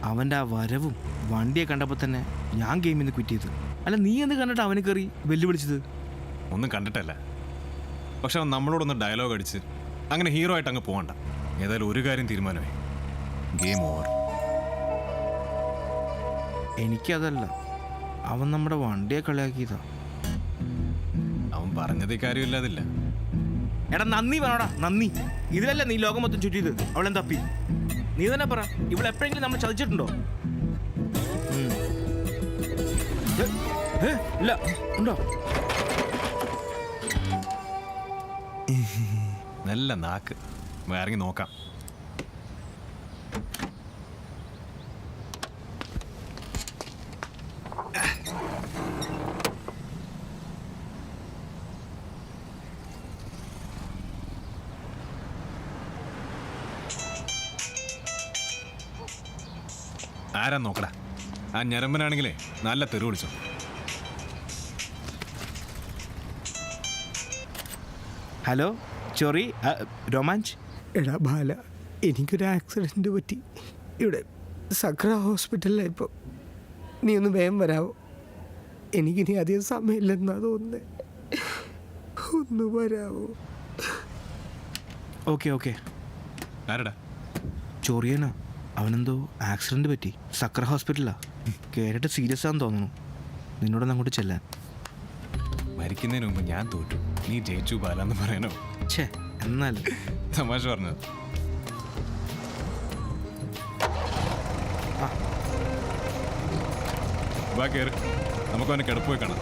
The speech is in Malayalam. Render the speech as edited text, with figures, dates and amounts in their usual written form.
അവൻ്റെ ആ വരവും വണ്ടിയെ കണ്ടപ്പോൾ തന്നെ ഞാൻ ഗെയിമിൽ നിന്ന് ക്വിറ്റ് ചെയ്തു. അല്ല, നീ എന്ന് കണ്ടിട്ട് അവന് കയറി വെല്ലുവിളിച്ചത്? ഒന്നും കണ്ടിട്ടല്ല, പക്ഷെ അവൻ നമ്മളോടൊന്ന് ഡയലോഗ് അടിച്ച് അങ്ങനെ ഹീറോ ആയിട്ട് അങ്ങ് പോകണ്ട. ഏതായാലും ഒരു കാര്യം തീരുമാനമായി, ഗെയിം ഓവർ. എനിക്കതല്ല, അവൻ നമ്മുടെ വണ്ടിയെ കളിയാക്കിയതാ. അവൻ പറഞ്ഞതേ കാര്യമില്ലാതില്ല. എടാ നന്ദി വേണോടാ, നന്ദി. ഇതിലല്ല നീ ലോകം മൊത്തം ചുറ്റിയത്. അവളെന്താ തപ്പി? നീ തന്നെ പറ, ഇവിടെ എപ്പോഴെങ്കിലും നമ്മൾ ചതിച്ചിട്ടുണ്ടോ? ഇല്ല, ഉണ്ടോ? നല്ല നാക്ക്, വേറെ നോക്കാം. ആരാ നോക്കടാ, ആ ഞരമ്പനാണെങ്കിലേ നല്ല തെറി വിളിച്ചോ. ഹലോ ചൊറി, രോമാഞ്ച്. എടാ ബാല, എനിക്കൊരു ആക്സിഡൻറ്റ് പറ്റി. ഇവിടെ സക്ര ഹോസ്പിറ്റലിലാണ് ഇപ്പോൾ. നീ ഒന്ന് വേഗം വരാവോ? എനിക്കിനി അധികം സമയമില്ലെന്നാ തോന്നുന്നത്. ഒന്ന് വരാവോ? Okay okay. ആരടാ? ചൊറിയനാ. അവനെന്തോ ആക്സിഡൻറ്റ് പറ്റി, സക്ര ഹോസ്പിറ്റലാ. കേട്ടിട്ട് സീരിയസ് ആണെന്ന് തോന്നുന്നു. നിന്നോടൊന്നും അങ്ങോട്ട് ചെല്ലാൻ. മരിക്കുന്നതിന് മുമ്പ് ഞാൻ തോറ്റു, നീ ജയിച്ചു ബാലെന്ന് പറയാനോ? ഛേ, എന്നാലും തമാശ പറഞ്ഞത്. ബാ കേറ്, നമുക്ക് അവനെ കിടപ്പ് പോയി കാണാം.